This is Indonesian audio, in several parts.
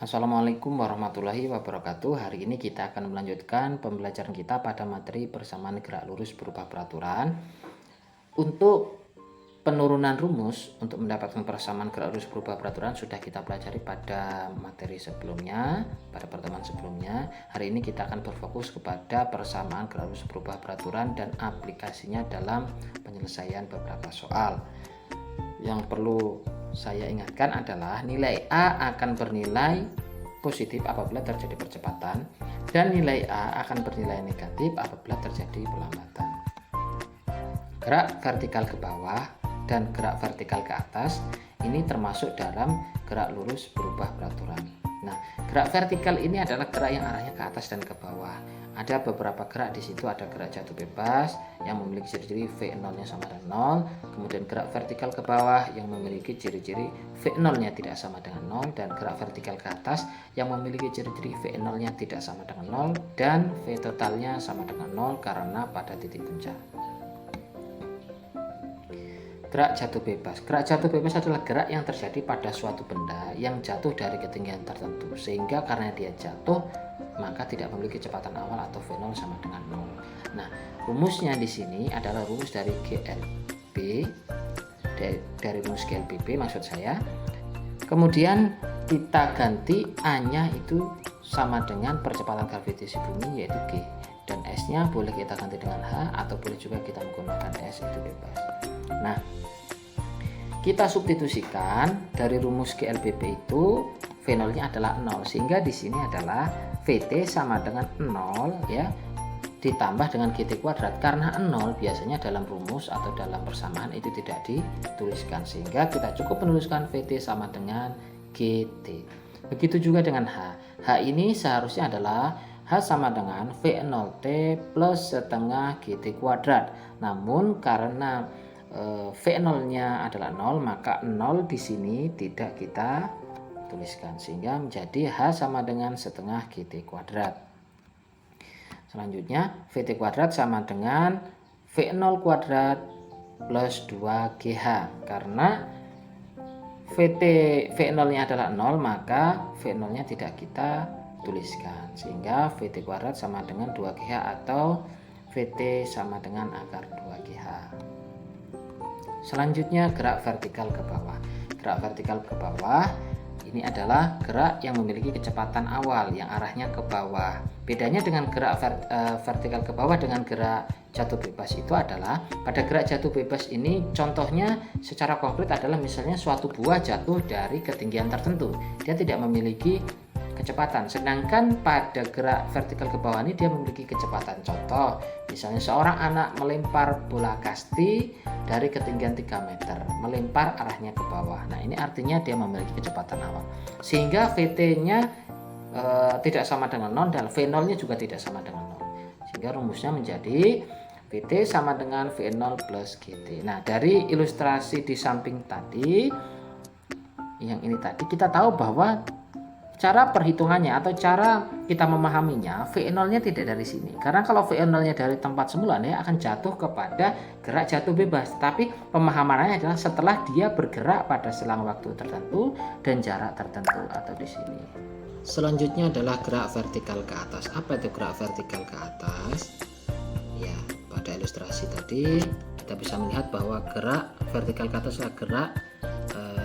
Assalamualaikum warahmatullahi wabarakatuh. Hari ini kita akan melanjutkan pembelajaran kita pada materi persamaan gerak lurus berupa peraturan. Untuk penurunan rumus untuk mendapatkan persamaan gerak lurus berupa peraturan sudah kita pelajari pada materi sebelumnya, pada pertemuan sebelumnya. Hari ini kita akan berfokus kepada persamaan gerak lurus berupa peraturan dan aplikasinya dalam penyelesaian beberapa soal. Yang perlu saya ingatkan adalah nilai A akan bernilai positif apabila terjadi percepatan dan nilai A akan bernilai negatif apabila terjadi pelambatan. Gerak vertikal ke bawah dan gerak vertikal ke atas ini termasuk dalam gerak lurus berubah peraturan. Nah, gerak vertikal ini adalah gerak yang arahnya ke atas dan ke bawah. Ada beberapa gerak di situ, ada gerak jatuh bebas yang memiliki ciri-ciri V0-nya sama dengan 0, kemudian gerak vertikal ke bawah yang memiliki ciri-ciri V0-nya tidak sama dengan 0, dan gerak vertikal ke atas yang memiliki ciri-ciri V0-nya tidak sama dengan 0 dan V totalnya sama dengan 0 karena pada titik puncak. Gerak jatuh bebas. Gerak jatuh bebas adalah gerak yang terjadi pada suatu benda yang jatuh dari ketinggian tertentu, sehingga karena dia jatuh maka tidak memiliki kecepatan awal atau V0 sama dengan 0. Nah, rumusnya di sini adalah rumus dari GLB, dari rumus GLBB maksud saya. Kemudian kita ganti A-nya itu sama dengan percepatan gravitasi bumi yaitu G, dan S-nya boleh kita ganti dengan H atau boleh juga kita menggunakan S, itu bebas. Nah, kita substitusikan dari rumus GLBB itu V0-nya adalah 0, sehingga di sini adalah VT sama dengan 0 ya, ditambah dengan GT kuadrat. Karena 0 biasanya dalam rumus atau dalam persamaan itu tidak dituliskan, sehingga kita cukup menuliskan VT sama dengan GT. Begitu juga dengan H. H ini seharusnya adalah H sama dengan V0T plus setengah GT kuadrat. Namun karena V0-nya adalah 0, maka 0 di sini tidak kita tuliskan, sehingga menjadi H sama dengan setengah GT kuadrat. Selanjutnya VT kuadrat sama dengan V0 kuadrat plus 2GH. Karena V0-nya adalah 0, maka V0-nya tidak kita tuliskan, sehingga VT kuadrat sama dengan 2GH atau VT sama dengan akar 2GH. Selanjutnya gerak vertikal ke bawah. Gerak vertikal ke bawah ini adalah gerak yang memiliki kecepatan awal yang arahnya ke bawah. Bedanya dengan gerak vertikal ke bawah dengan gerak jatuh bebas itu adalah pada gerak jatuh bebas ini contohnya secara konkret adalah misalnya suatu buah jatuh dari ketinggian tertentu. Dia tidak memiliki kecepatan. Sedangkan pada gerak vertikal ke bawah ini dia memiliki kecepatan. Contoh, misalnya seorang anak melempar bola kasti dari ketinggian 3 meter, melempar arahnya ke bawah. Nah, ini artinya dia memiliki kecepatan awal. Sehingga VT-nya tidak sama dengan 0 dan V0-nya juga tidak sama dengan 0. Sehingga rumusnya menjadi VT sama dengan V0 plus GT. Nah, dari ilustrasi di samping tadi, yang ini tadi, kita tahu bahwa cara perhitungannya atau cara kita memahaminya V0-nya tidak dari sini. Karena kalau V0-nya dari tempat semula dia akan jatuh kepada gerak jatuh bebas. Tapi pemahamannya adalah setelah dia bergerak pada selang waktu tertentu dan jarak tertentu atau di sini. Selanjutnya adalah gerak vertikal ke atas. Apa itu gerak vertikal ke atas? Ya, pada ilustrasi tadi kita bisa melihat bahwa gerak vertikal ke atas adalah gerak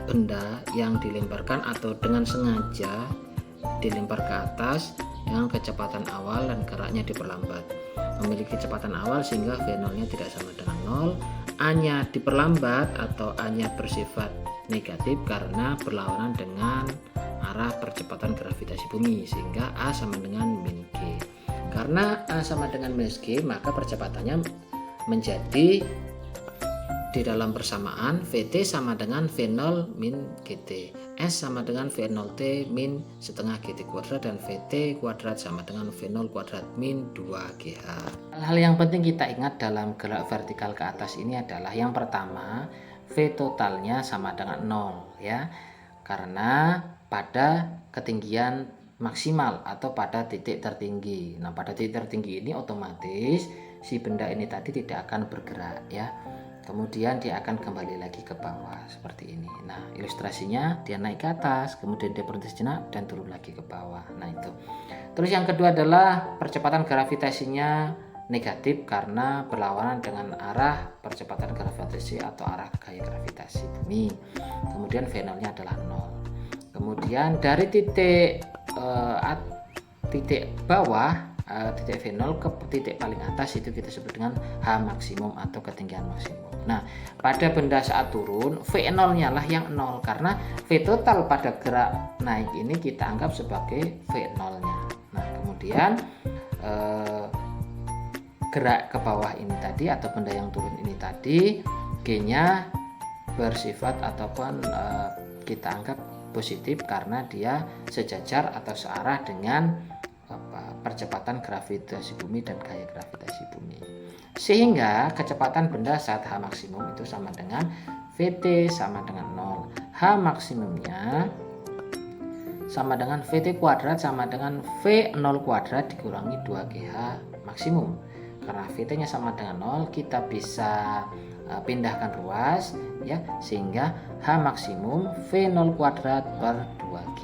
benda yang dilemparkan atau dengan sengaja dilempar ke atas dengan kecepatan awal dan geraknya diperlambat. Memiliki kecepatan awal sehingga V0-nya tidak sama dengan 0. A-nya diperlambat atau A-nya bersifat negatif karena berlawanan dengan arah percepatan gravitasi bumi, sehingga A sama dengan min G. Karena A sama dengan minus G, maka percepatannya menjadi di dalam persamaan VT sama dengan V0 min GT, S sama dengan V0T min setengah GT kuadrat, dan VT kuadrat sama dengan V0 kuadrat min 2GH. Hal-hal yang penting kita ingat dalam gerak vertikal ke atas ini adalah yang pertama, V totalnya sama dengan 0 ya, karena pada ketinggian maksimal atau pada titik tertinggi. Nah, pada titik tertinggi ini otomatis si benda ini tadi tidak akan bergerak ya. kemudian dia akan kembali lagi ke bawah seperti ini. Nah, ilustrasinya dia naik ke atas, kemudian dia berhenti sejenak dan turun lagi ke bawah. Nah, itu. Terus yang kedua adalah percepatan gravitasinya negatif karena berlawanan dengan arah percepatan gravitasi atau arah gaya gravitasi bumi. Kemudian V0-nya adalah 0. Kemudian dari titik bawah, titik V0 ke titik paling atas itu kita sebut dengan H maksimum atau ketinggian maksimum. Nah, pada benda saat turun, V0-nya lah yang 0 karena V total pada gerak naik ini kita anggap sebagai V0-nya. Nah, kemudian gerak ke bawah ini tadi atau benda yang turun ini tadi G-nya bersifat ataupun kita anggap positif karena dia sejajar atau searah dengan percepatan gravitasi bumi dan gaya gravitasi bumi, sehingga kecepatan benda saat H maksimum itu sama dengan Vt sama dengan 0. H maksimumnya sama dengan Vt kuadrat sama dengan V0 kuadrat dikurangi 2GH maksimum. Karena Vt-nya sama dengan 0, kita bisa pindahkan ruas ya, sehingga H maksimum V0 kuadrat per 2G.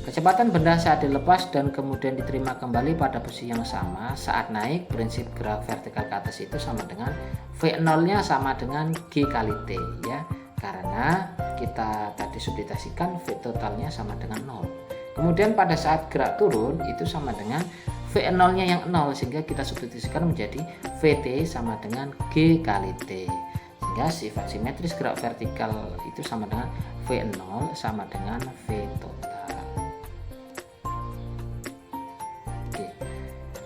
Kecepatan benda saat dilepas dan kemudian diterima kembali pada posisi yang sama saat naik, prinsip gerak vertikal ke atas itu sama dengan V0-nya sama dengan G kali T ya. Karena kita tadi substitusikan V totalnya sama dengan 0. Kemudian pada saat gerak turun itu sama dengan V0-nya yang 0, sehingga kita substitusikan menjadi Vt sama dengan G kali T. Sehingga sifat simetris gerak vertikal itu sama dengan V0 sama dengan V total. Oke.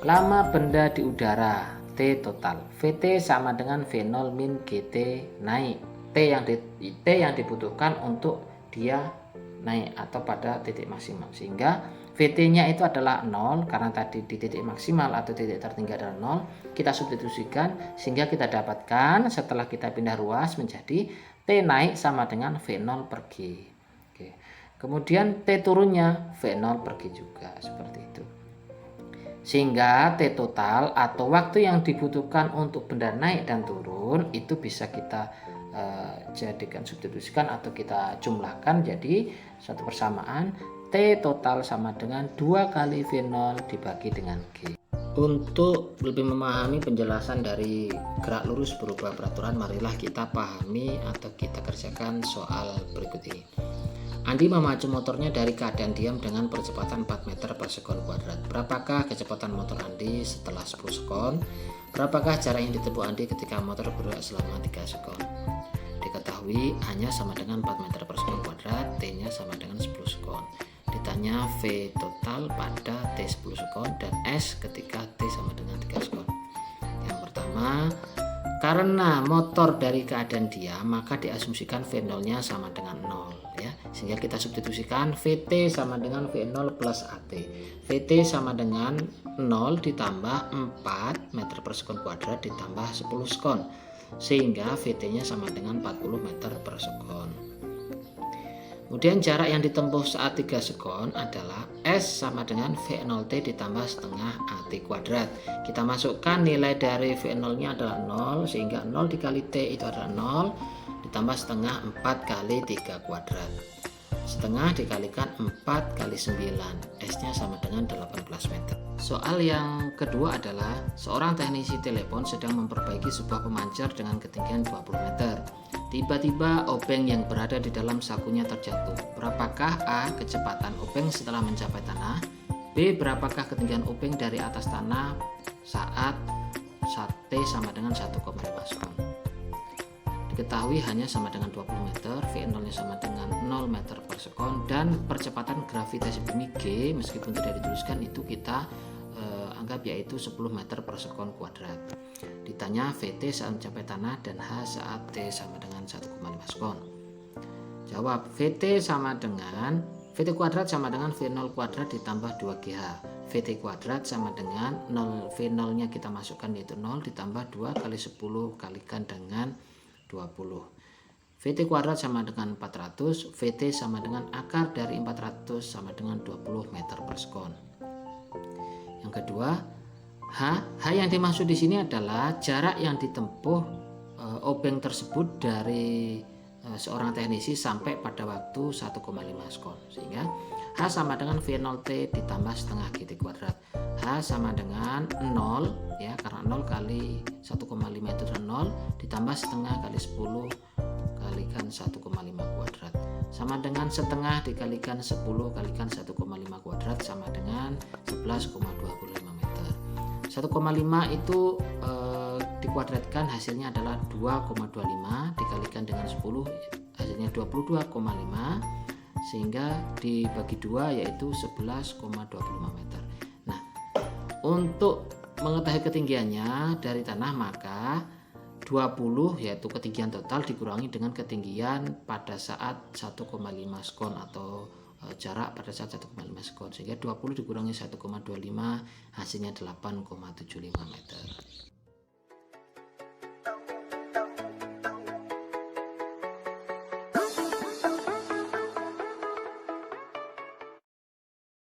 Lama benda di udara T total. Vt sama dengan V0 min Gt naik. T yang dibutuhkan untuk dia naik atau pada titik maksimal, sehingga Vt-nya itu adalah 0 karena tadi di titik maksimal atau titik tertinggi adalah 0, kita substitusikan sehingga kita dapatkan setelah kita pindah ruas menjadi T naik sama dengan V0 per G. Oke. Kemudian T turunnya V0 per G juga seperti itu. Sehingga T total atau waktu yang dibutuhkan untuk benda naik dan turun itu bisa kita jadikan substitusikan atau kita jumlahkan jadi satu persamaan T total sama dengan 2 kali V0 dibagi dengan G. Untuk lebih memahami penjelasan dari gerak lurus berubah peraturan, marilah kita pahami atau kita kerjakan soal berikut ini. Andi memacu motornya dari keadaan diam dengan percepatan 4 meter per sekon kuadrat. Berapakah kecepatan motor Andi setelah 10 sekon? Berapakah jarak yang ditempuh Andi ketika motor bergerak selama 3 sekon? Diketahui hanya sama dengan 4 meter per sekon kuadrat, T-nya sama dengan 10 sekon. Ditanya V total pada T 10 sekon dan S ketika T sama dengan 3 sekon. Yang pertama, karena motor dari keadaan diam maka diasumsikan V0-nya sama dengan 0 ya. Sehingga kita substitusikan Vt sama dengan V0 plus At. Vt sama dengan 0 ditambah 4 meter per sekon kuadrat ditambah 10 sekon. Sehingga Vt-nya sama dengan 40 meter per sekon. Kemudian jarak yang ditempuh saat 3 sekon adalah S sama dengan V0T ditambah setengah AT kuadrat. Kita masukkan nilai dari V0-nya adalah 0, sehingga 0 dikali T itu adalah 0 ditambah setengah 4 kali 3 kuadrat. Setengah dikalikan 4 kali 9, S-nya sama dengan 18 meter. Soal yang kedua adalah seorang teknisi telepon sedang memperbaiki sebuah pemancar dengan ketinggian 20 meter. Tiba-tiba obeng yang berada di dalam sakunya terjatuh. Berapakah A. kecepatan obeng setelah mencapai tanah? B. berapakah ketinggian obeng dari atas tanah saat T sama dengan 1,5 sekon? Diketahui hanya sama dengan 20 meter, V0-nya sama dengan 0 meter per sekon, dan percepatan gravitasi bumi G meskipun tidak dituliskan itu kita anggap yaitu 10 meter per sekon kuadrat. Ditanya Vt saat mencapai tanah dan H saat T sama dengan 1,5 sekon. Jawab, Vt sama dengan Vt kuadrat sama dengan V0 kuadrat ditambah 2GH. Vt kuadrat sama dengan 0, V0-nya kita masukkan yaitu 0 ditambah 2 kali 10 kalikan dengan 20. Vt kuadrat sama dengan 400, Vt sama dengan akar dari 400 sama dengan 20 meter per sekon. Yang kedua, H H yang dimaksud di sini adalah jarak yang ditempuh obeng tersebut dari seorang teknisi sampai pada waktu 1,5 skon, sehingga H sama dengan V0T ditambah setengah GT kuadrat. H sama dengan 0 ya, karena 0 kali 1,5 itu adalah 0 ditambah setengah kali 10 kalikan 1,5 kuadrat sama dengan setengah dikalikan 10 kalikan 1,5 kuadrat sama dengan 11,25 meter. 1,5 itu dikuadratkan hasilnya adalah 2,25 dikalikan dengan 10 hasilnya 22,5, sehingga dibagi 2 yaitu 11,25 meter. Nah, untuk mengetahui ketinggiannya dari tanah maka 20 yaitu ketinggian total dikurangi dengan ketinggian pada saat 1,5 skon atau jarak pada saat 1,5 skon, sehingga 20 dikurangi 1,25 hasilnya 8,75 meter.